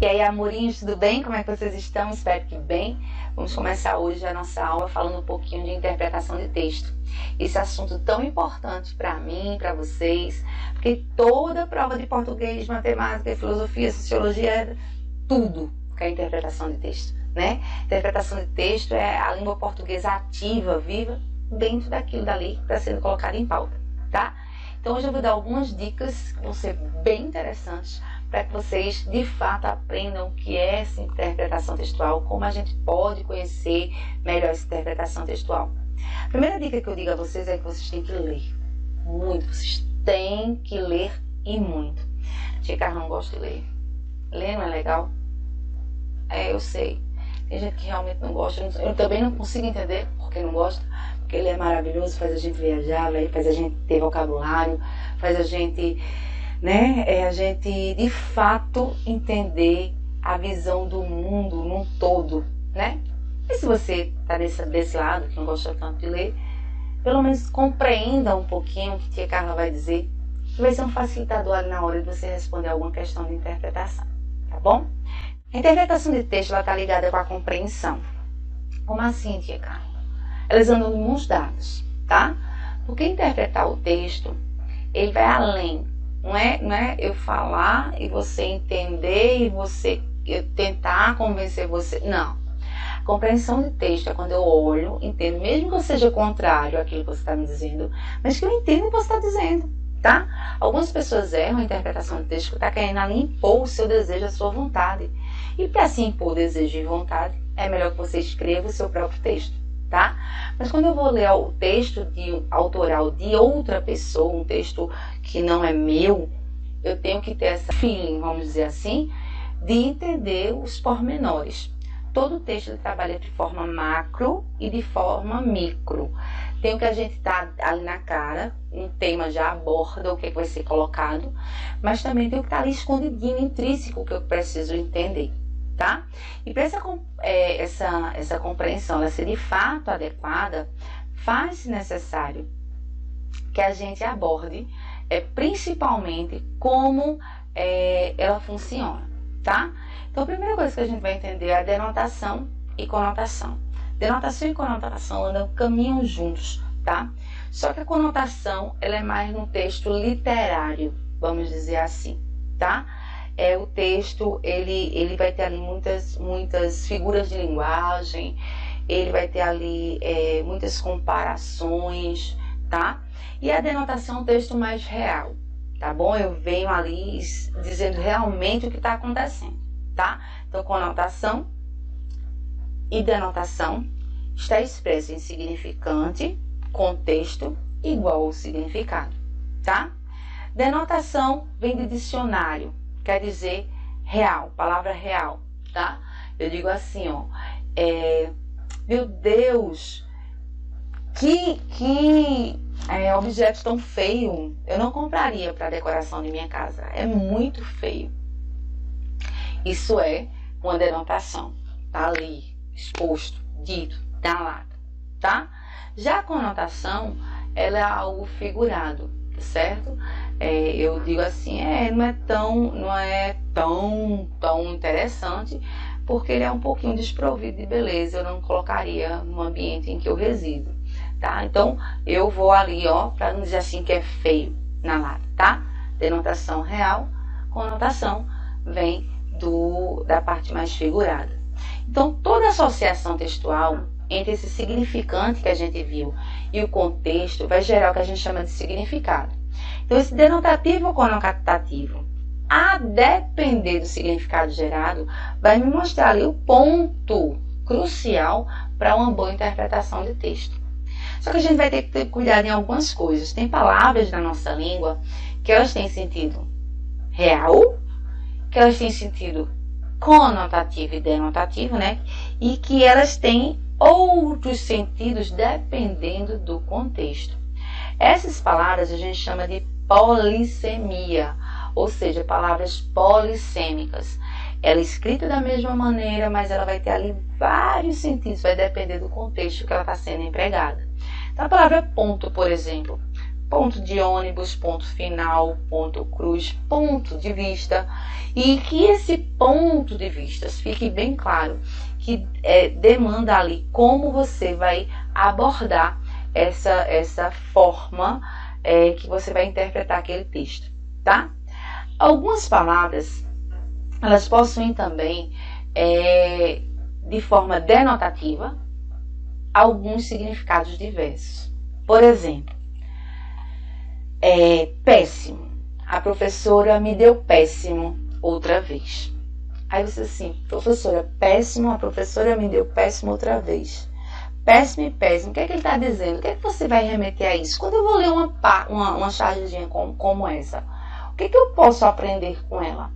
E aí, amorinhos, tudo bem? Como é que vocês estão? Espero que bem. Vamos começar hoje a nossa aula falando um pouquinho de interpretação de texto. Esse assunto tão importante para mim, para vocês, porque toda prova de português, matemática, filosofia, sociologia, tudo que é interpretação de texto, né? Interpretação de texto é a língua portuguesa ativa, viva, dentro daquilo dali que está sendo colocado em pauta, tá? Então hoje eu vou dar algumas dicas que vão ser bem interessantes para que vocês de fato aprendam o que é essa interpretação textual, como a gente pode conhecer melhor essa interpretação textual. A primeira dica que eu digo a vocês é que vocês têm que ler muito, vocês têm que ler e muito. Tia Carla não gosta de ler. Ler não é legal? É, eu sei. Tem gente que realmente não gosta. Eu também não consigo entender porque não gosta. Porque ele é maravilhoso, faz a gente viajar, faz a gente ter vocabulário, faz a gente, né, a gente de fato entender a visão do mundo num todo, né? E se você está desse lado, que não gosta tanto de ler, pelo menos compreenda um pouquinho o que tia Carla vai dizer, que vai ser um facilitador ali na hora de você responder alguma questão de interpretação, tá bom? A interpretação de texto está ligada com a compreensão. Como assim, tia Carla? Elas andam de mãos dadas, tá? Porque interpretar o texto, ele vai além. Não é eu falar e você entender e eu tentar convencer você. Não. A compreensão de texto é quando eu olho, entendo, mesmo que eu seja contrário àquilo que você está me dizendo, mas que eu entendo o que você está dizendo, tá? Algumas pessoas erram a interpretação do texto que está querendo ali impor o seu desejo, a sua vontade. E para se impor desejo e vontade, é melhor que você escreva o seu próprio texto, tá? Mas quando eu vou ler o texto autoral de outra pessoa, um texto que não é meu, eu tenho que ter essa feeling, vamos dizer assim, de entender os pormenores. Todo texto ele trabalha de forma macro e de forma micro. Tem o que a gente está ali na cara, um tema já aborda o que vai ser colocado, mas também tem o que está ali escondidinho, intrínseco, que eu preciso entender, tá? E para essa compreensão ela ser de fato adequada, faz-se necessário que a gente aborde principalmente como ela funciona, tá? Então a primeira coisa que a gente vai entender é a denotação e conotação. Denotação e conotação caminham juntos, tá? Só que a conotação ela é mais no texto literário, vamos dizer assim, tá? O texto ele vai ter ali muitas figuras de linguagem, ele vai ter ali muitas comparações, tá? E a denotação é um texto mais real, tá bom? Eu venho ali dizendo realmente o que está acontecendo, tá? Então, conotação e denotação está expresso em significante, contexto igual ao significado, tá? Denotação vem de dicionário, quer dizer real, palavra real, tá? Eu digo assim, ó, meu Deus, que objeto tão feio, eu não compraria para decoração de minha casa, é muito feio. Isso é uma denotação, tá ali, exposto, dito, na lata, tá? Já a conotação, ela é algo figurado, certo? Eu digo assim, não é tão interessante, porque ele é um pouquinho desprovido de beleza, eu não colocaria no ambiente em que eu resido, tá? Então, eu vou ali, ó, para não dizer assim que é feio na lata, tá? Denotação real, conotação vem da parte mais figurada. Então, toda associação textual entre esse significante que a gente viu e o contexto vai gerar o que a gente chama de significado. Então, esse denotativo ou conotativo, a depender do significado gerado, vai me mostrar ali o ponto crucial para uma boa interpretação de texto. Só que a gente vai ter que ter cuidado em algumas coisas. Tem palavras na nossa língua que elas têm sentido real, que elas têm sentido conotativo e denotativo, né? E que elas têm outros sentidos dependendo do contexto. Essas palavras a gente chama de polissemia, ou seja, palavras polissêmicas. Ela é escrita da mesma maneira, mas ela vai ter ali vários sentidos, vai depender do contexto que ela está sendo empregada. Então, a palavra ponto, por exemplo. ponto de ônibus, ponto final, ponto cruz, ponto de vista, e que esse ponto de vista fique bem claro que demanda ali como você vai abordar essa forma que você vai interpretar aquele texto, tá? Algumas palavras, elas possuem também, de forma denotativa, alguns significados diversos. Por exemplo, péssimo. A professora me deu péssimo outra vez. Aí você assim, professora, péssimo, a professora me deu péssimo outra vez. Péssimo e péssimo. O que é que ele está dizendo? O que é que você vai remeter a isso? Quando eu vou ler uma chargezinha como essa, o que é que eu posso aprender com ela?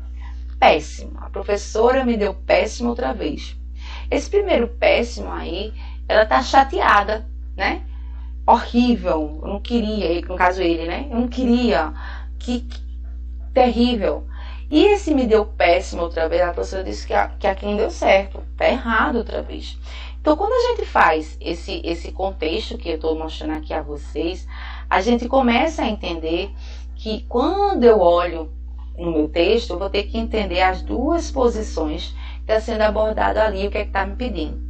Péssimo. A professora me deu péssimo outra vez. Esse primeiro péssimo aí, ela tá chateada, né? Horrível. Eu não queria, no caso ele, né? Eu não queria. Que terrível. E esse me deu péssimo outra vez, a professora disse que a quem deu certo. Tá errado outra vez. Então, quando a gente faz esse contexto que eu estou mostrando aqui a vocês, a gente começa a entender que quando eu olho no meu texto, eu vou ter que entender as duas posições que está sendo abordado ali, o que é que está me pedindo.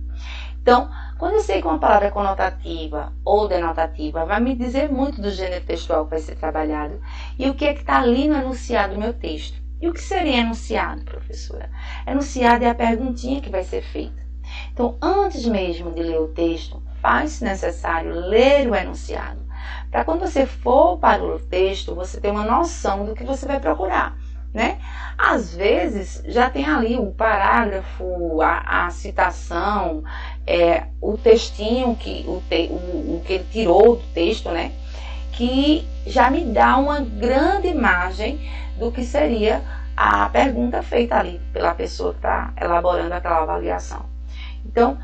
Então, quando eu sei que uma palavra é conotativa ou denotativa, vai me dizer muito do gênero textual que vai ser trabalhado e o que é que está ali no enunciado do meu texto. E o que seria enunciado, professora? Enunciado é a perguntinha que vai ser feita. Então, antes mesmo de ler o texto, faz-se necessário ler o enunciado. Para quando você for para o texto, você ter uma noção do que você vai procurar, né? Às vezes, já tem ali o parágrafo, a citação, o textinho, o que ele tirou do texto, né? Que já me dá uma grande imagem do que seria a pergunta feita ali pela pessoa que está elaborando aquela avaliação. Então,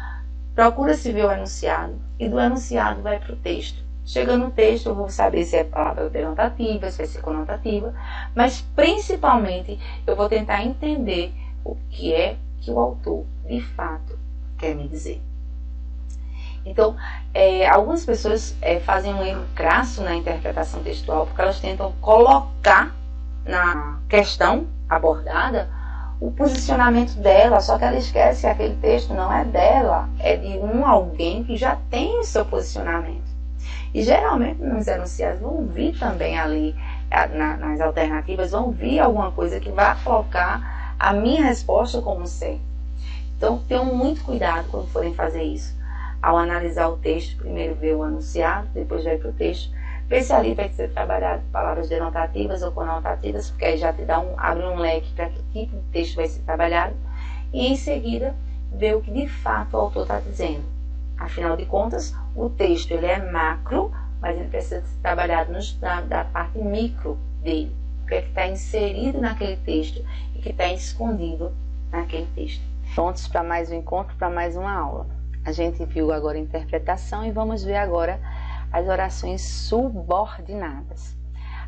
procura-se ver o enunciado e do enunciado vai para o texto. Chegando no texto, eu vou saber se é palavra denotativa, se vai ser conotativa, mas principalmente eu vou tentar entender o que é que o autor, de fato, quer me dizer. Então, algumas pessoas fazem um erro crasso na interpretação textual, porque elas tentam colocar na questão abordada o posicionamento dela, só que ela esquece que aquele texto não é dela, é de alguém que já tem o seu posicionamento. E geralmente nos enunciados vão vir também ali, nas alternativas, vão vir alguma coisa que vai colocar a minha resposta como certa. Então, tenham muito cuidado quando forem fazer isso. Ao analisar o texto, primeiro ver o enunciado, depois vai para o texto, ver se ali vai ser trabalhado palavras denotativas ou conotativas, porque aí já te abre um leque para que tipo de texto vai ser trabalhado, e em seguida ver o que de fato o autor está dizendo. Afinal de contas, o texto ele é macro, mas ele precisa ser trabalhado da parte micro dele, o que é que está inserido naquele texto e que está escondido naquele texto. Prontos para mais um encontro, para mais uma aula. A gente viu agora a interpretação e vamos ver agora as orações subordinadas.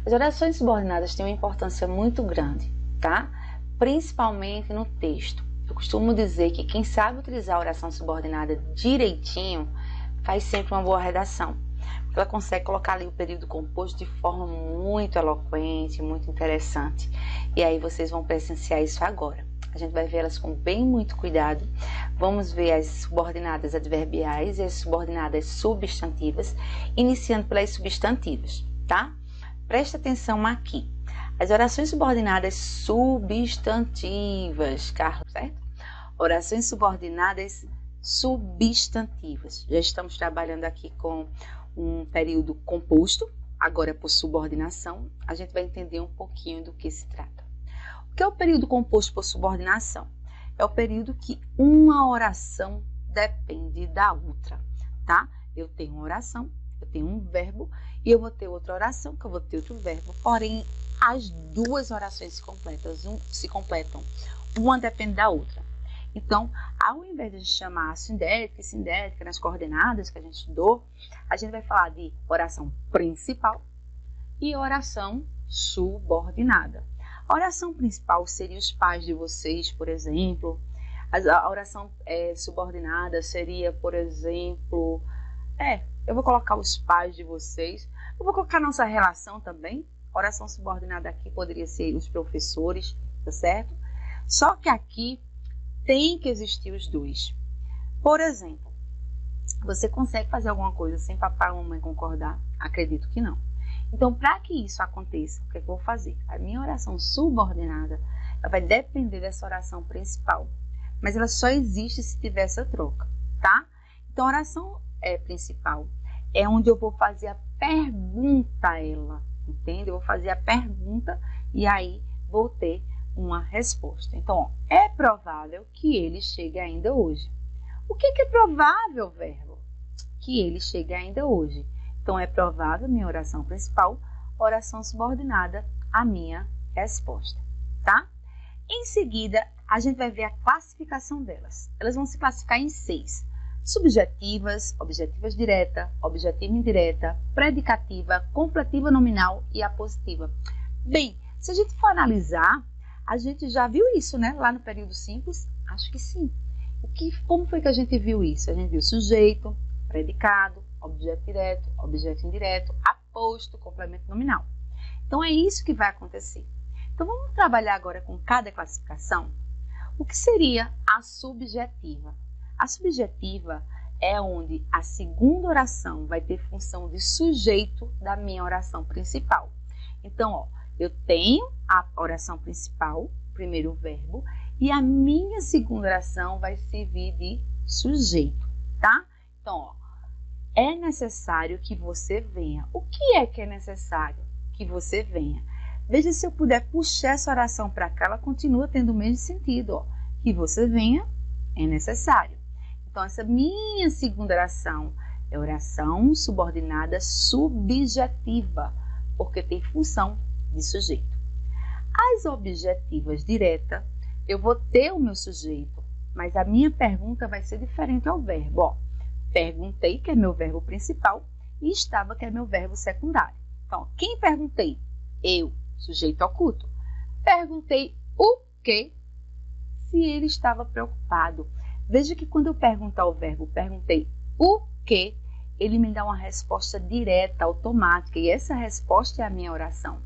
As orações subordinadas têm uma importância muito grande, tá? Principalmente no texto. Eu costumo dizer que quem sabe utilizar a oração subordinada direitinho faz sempre uma boa redação. Porque ela consegue colocar ali o período composto de forma muito eloquente, muito interessante. E aí vocês vão presenciar isso agora. A gente vai ver elas com muito cuidado. Vamos ver as subordinadas adverbiais e as subordinadas substantivas, iniciando pelas substantivas, tá? Presta atenção aqui. As orações subordinadas substantivas, Carlos, certo? Orações subordinadas substantivas. Já estamos trabalhando aqui com um período composto, agora por subordinação. A gente vai entender um pouquinho do que se trata. O que é o período composto por subordinação? É o período que uma oração depende da outra, tá? Eu tenho uma oração, eu tenho um verbo e eu vou ter outra oração, que eu vou ter outro verbo. Porém, as duas orações se completam. Uma depende da outra. Então, ao invés de a gente chamar sindética e sindética nas coordenadas que a gente estudou, a gente vai falar de oração principal e oração subordinada. A oração principal seria os pais de vocês, por exemplo. A oração subordinada seria, por exemplo, eu vou colocar os pais de vocês, eu vou colocar nossa relação também. Oração subordinada aqui poderia ser os professores, tá certo? Só que aqui tem que existir os dois. Por exemplo, você consegue fazer alguma coisa sem papai ou mamãe concordar? Acredito que não. Então, para que isso aconteça, o que é que eu vou fazer? A minha oração subordinada, ela vai depender dessa oração principal. Mas ela só existe se tiver essa troca, tá? Então, a oração principal é onde eu vou fazer a pergunta a ela, entende? Eu vou fazer a pergunta e aí vou ter uma resposta. Então, ó, é provável que ele chegue ainda hoje. O que é provável, verbo? Que ele chegue ainda hoje. Então, é provável, minha oração principal, oração subordinada, a minha resposta, tá? Em seguida, a gente vai ver a classificação delas. Elas vão se classificar em 6. Subjetivas, objetivas direta, objetiva indireta, predicativa, completiva nominal e apositiva. Bem, se a gente for analisar, a gente já viu isso, né? Lá no período simples? Acho que sim. Como foi que a gente viu isso? A gente viu sujeito, predicado, objeto direto, objeto indireto, aposto, complemento nominal. Então, é isso que vai acontecer. Então, vamos trabalhar agora com cada classificação. O que seria a subjetiva? A subjetiva é onde a segunda oração vai ter função de sujeito da minha oração principal. Então, ó, eu tenho a oração principal, o primeiro verbo, e a minha segunda oração vai servir de sujeito, tá? Então, ó, é necessário que você venha. O que é necessário que você venha? Veja se eu puder puxar essa oração para cá, ela continua tendo o mesmo sentido, ó. Que você venha é necessário. Então, essa minha segunda oração é oração subordinada subjetiva, porque tem função de sujeito. As objetivas direta, eu vou ter o meu sujeito, mas a minha pergunta vai ser diferente ao verbo. Ó, perguntei, que é meu verbo principal, e estava, que é meu verbo secundário. Então, quem perguntei? Eu, sujeito oculto. Perguntei o quê? Se ele estava preocupado. Veja que quando eu perguntar o verbo, perguntei o quê? Ele me dá uma resposta direta, automática, e essa resposta é a minha oração.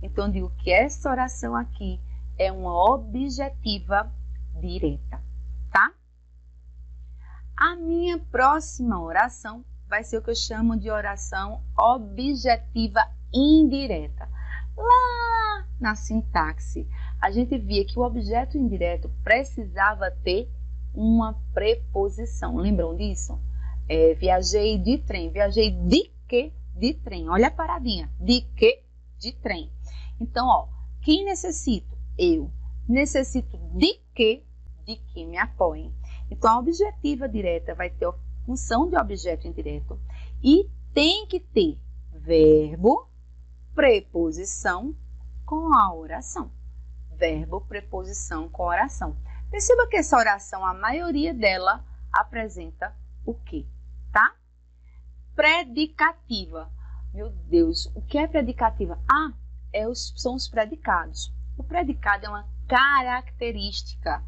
Então, eu digo que essa oração aqui é uma objetiva direta, tá? A minha próxima oração vai ser o que eu chamo de oração objetiva indireta. Lá na sintaxe, a gente via que o objeto indireto precisava ter uma preposição. Lembram disso? Viajei de trem. Viajei de quê? De trem. Olha a paradinha. De quê? De trem. Então, ó, quem necessito? Eu. Necessito de quê? De que me apoiem. Então, a objetiva direta vai ter a função de objeto indireto e tem que ter verbo, preposição com a oração. Verbo, preposição com oração. Perceba que essa oração, a maioria dela apresenta o quê? Tá? Predicativa. Meu Deus, o que é predicativa? Ah, são os predicados. O predicado é uma característica.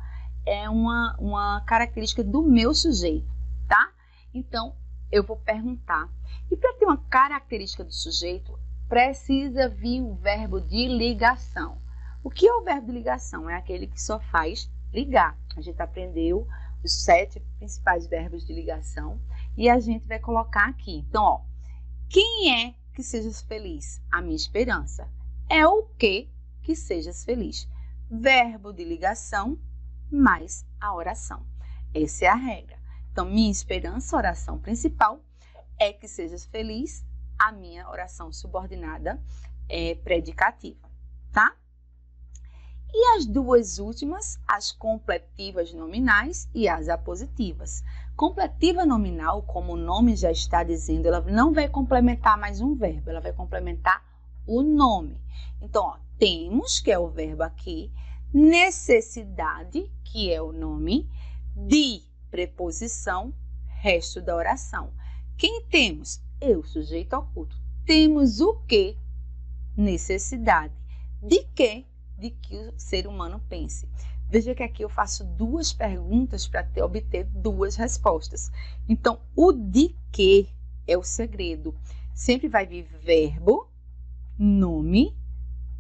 É uma característica do meu sujeito, tá? Então, eu vou perguntar. E para ter uma característica do sujeito, precisa vir o verbo de ligação. O que é o verbo de ligação? É aquele que só faz ligar. A gente aprendeu os 7 principais verbos de ligação e a gente vai colocar aqui. Então, ó, quem é que sejas feliz? A minha esperança. É o que sejas feliz? Verbo de ligação mais a oração. Essa é a regra. Então, minha esperança, oração principal, é que sejas feliz. A minha oração subordinada é predicativa, tá? E as duas últimas, as completivas nominais e as apositivas. Completiva nominal, como o nome já está dizendo, ela não vai complementar mais um verbo, ela vai complementar o nome. Então, ó, temos, que é o verbo aqui, necessidade, que é o nome, de preposição, resto da oração. Quem temos? Eu, sujeito oculto. Temos o que? Necessidade. De quê? De que o ser humano pense. Veja que aqui eu faço 2 perguntas para obter 2 respostas. Então, o de que é o segredo. Sempre vai vir verbo, nome,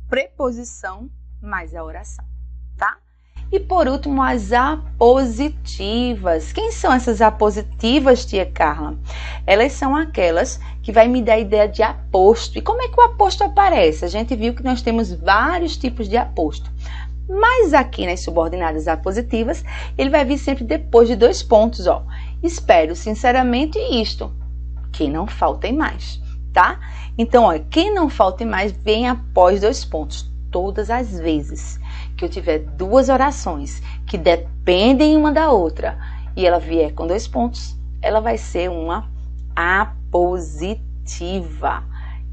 preposição, mais a oração, tá? E por último, as apositivas. Quem são essas apositivas, tia Carla? Elas são aquelas que vai me dar a ideia de aposto. E como é que o aposto aparece? A gente viu que nós temos vários tipos de aposto. Mas aqui nas subordinadas apositivas, ele vai vir sempre depois de 2 pontos, ó. Espero sinceramente isto, que não faltem mais, tá? Então, ó, que não faltem mais vem após 2 pontos, todas as vezes que eu tiver 2 orações que dependem uma da outra e ela vier com 2 pontos, ela vai ser uma apositiva.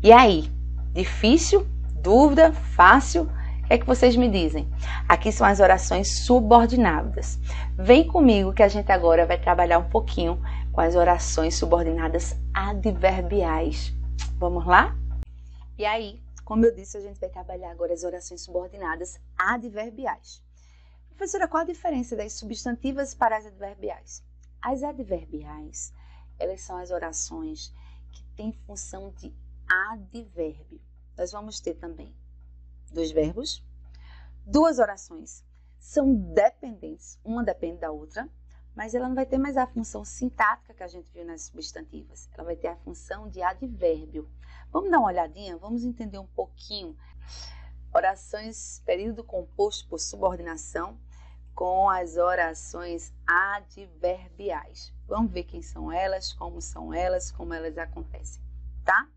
E aí, difícil? Dúvida? Fácil? O que é que vocês me dizem? Aqui são as orações subordinadas. Vem comigo que a gente agora vai trabalhar um pouquinho com as orações subordinadas adverbiais. Vamos lá? E aí, como eu disse, a gente vai trabalhar agora as orações subordinadas adverbiais. Professora, qual a diferença das substantivas para as adverbiais? As adverbiais, elas são as orações que têm função de advérbio. Nós vamos ter também 2 verbos, 2 orações, são dependentes, uma depende da outra, mas ela não vai ter mais a função sintática que a gente viu nas substantivas, ela vai ter a função de advérbio. Vamos dar uma olhadinha? Vamos entender um pouquinho orações, período composto por subordinação com as orações adverbiais. Vamos ver quem são elas, como elas acontecem, tá?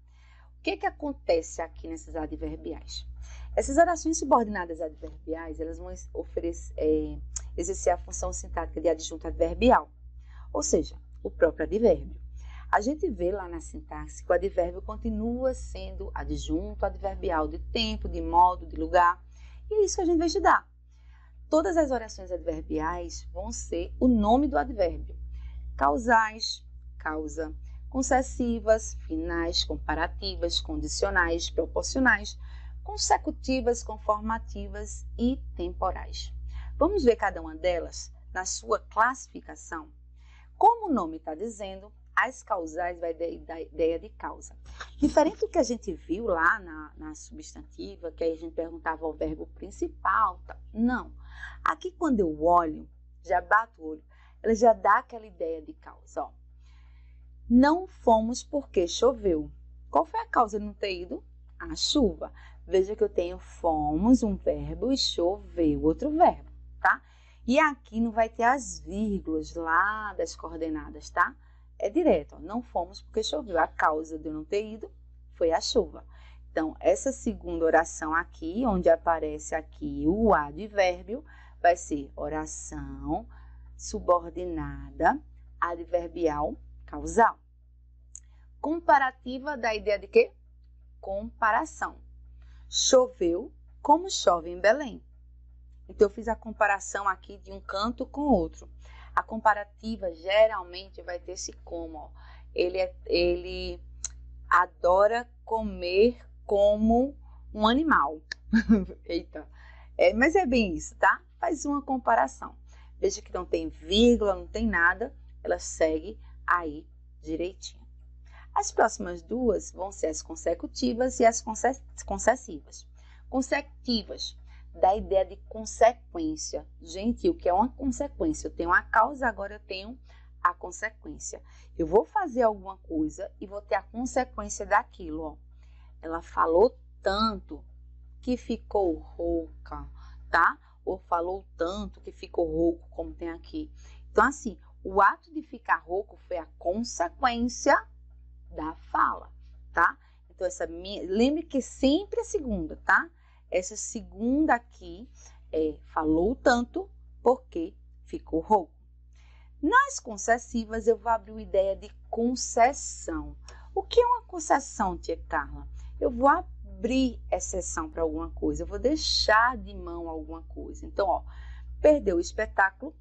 O que acontece aqui nessas adverbiais? Essas orações subordinadas adverbiais, elas vão exercer a função sintática de adjunto adverbial, ou seja, o próprio advérbio. A gente vê lá na sintaxe que o advérbio continua sendo adjunto adverbial de tempo, de modo, de lugar. E é isso que a gente vai estudar. Todas as orações adverbiais vão ser o nome do advérbio. Causais, causa. Concessivas, finais, comparativas, condicionais, proporcionais, consecutivas, conformativas e temporais. Vamos ver cada uma delas na sua classificação. Como o nome está dizendo, as causais vai dar a ideia de causa. Diferente do que a gente viu lá na substantiva, que aí a gente perguntava o verbo principal, tá? Não. Aqui quando eu olho, já bato o olho, ela já dá aquela ideia de causa. Ó. Não fomos porque choveu. Qual foi a causa de não ter ido? A chuva. Veja que eu tenho fomos, um verbo, e choveu, outro verbo, tá? E aqui não vai ter as vírgulas lá das coordenadas, tá? É direto, ó, não fomos porque choveu. A causa de eu não ter ido foi a chuva. Então, essa segunda oração aqui, onde aparece aqui o advérbio, vai ser oração subordinada adverbial causal. Comparativa dá a ideia de quê? Comparação. Choveu como chove em Belém. Então, eu fiz a comparação aqui de um canto com o outro. A comparativa geralmente vai ter esse como, ó. Ele adora comer como um animal. Eita. Mas é bem isso, tá? Faz uma comparação. Veja que não tem vírgula, não tem nada. Ela segue aí direitinho. As próximas duas vão ser as consecutivas e as concessivas. Consecutivas dá a ideia de consequência. Gente, o que é uma consequência? Eu tenho a causa, agora eu tenho a consequência. Eu vou fazer alguma coisa e vou ter a consequência daquilo, ó. Ela falou tanto que ficou rouca, tá? Ou falou tanto que ficou rouco, como tem aqui. Então, assim, o ato de ficar rouco foi a consequência da fala, tá? Então, lembre que sempre a segunda, tá? Essa segunda aqui falou tanto porque ficou rouco. Nas concessivas, eu vou abrir uma ideia de concessão. O que é uma concessão, tia Carla? Eu vou abrir exceção para alguma coisa, eu vou deixar de mão alguma coisa. Então, ó, perdeu o espetáculo,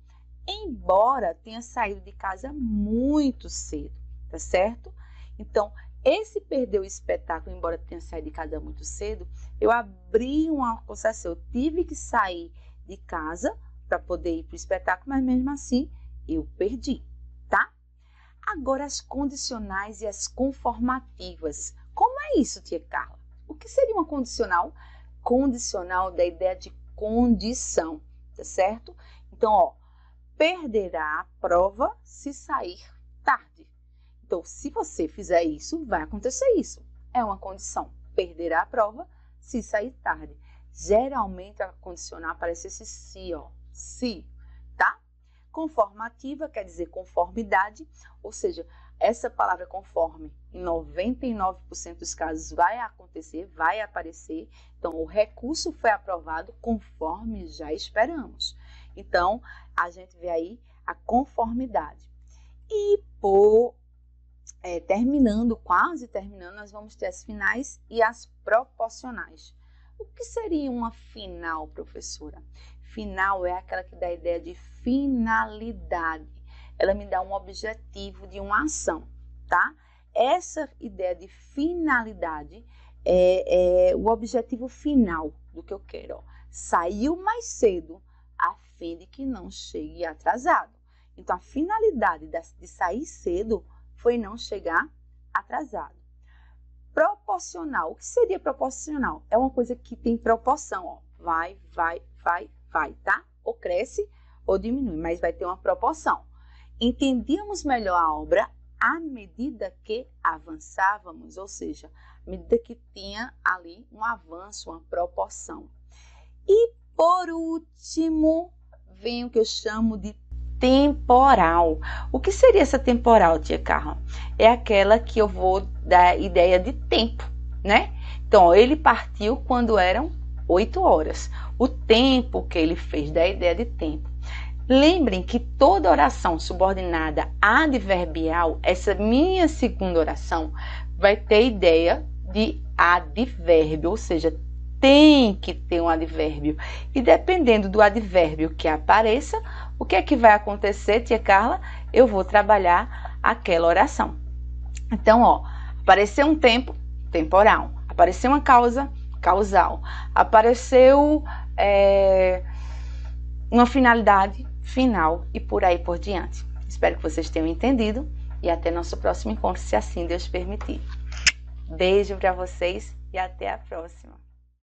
embora tenha saído de casa muito cedo, tá certo? Então, esse perdeu o espetáculo, embora tenha saído de casa muito cedo, eu abri uma concessão, eu tive que sair de casa para poder ir para o espetáculo, mas mesmo assim eu perdi, tá? Agora, as condicionais e as conformativas. Como é isso, tia Carla? O que seria uma condicional? Condicional da ideia de condição, tá certo? Então, ó, perderá a prova se sair tarde. Então, se você fizer isso, vai acontecer isso. É uma condição. Perderá a prova se sair tarde. Geralmente, a condicional aparece esse se, ó. Se, tá? Conformativa quer dizer conformidade, ou seja, essa palavra conforme, em 99% dos casos, vai acontecer, vai aparecer. Então, o recurso foi aprovado conforme já esperamos. Então, a gente vê aí a conformidade. E quase terminando, nós vamos ter as finais e as proporcionais. O que seria uma final, professora? Final é aquela que dá a ideia de finalidade. Ela me dá um objetivo de uma ação, tá? Essa ideia de finalidade é o objetivo final do que eu quero. Ó. Saiu mais cedo, a fim de que não chegue atrasado. Então, a finalidade de sair cedo foi não chegar atrasado. Proporcional. O que seria proporcional? É uma coisa que tem proporção, ó. Vai, tá? Ou cresce ou diminui, mas vai ter uma proporção. Entendíamos melhor a obra à medida que avançávamos, ou seja, à medida que tinha ali um avanço, uma proporção. E por último, vem o que eu chamo de temporal. O que seria essa temporal, tia Carla? É aquela que eu vou dar ideia de tempo, né? Então, ele partiu quando eram 8 horas. O tempo que ele fez dá a ideia de tempo. Lembrem que toda oração subordinada adverbial, essa minha segunda oração, vai ter ideia de advérbio, ou seja, tem que ter um advérbio. E dependendo do advérbio que apareça, o que é que vai acontecer, tia Carla? Eu vou trabalhar aquela oração. Então, ó, apareceu um tempo, temporal. Apareceu uma causa, causal. Apareceu uma finalidade, final e por aí por diante. Espero que vocês tenham entendido e até nosso próximo encontro, se assim Deus permitir. Beijo para vocês e até a próxima.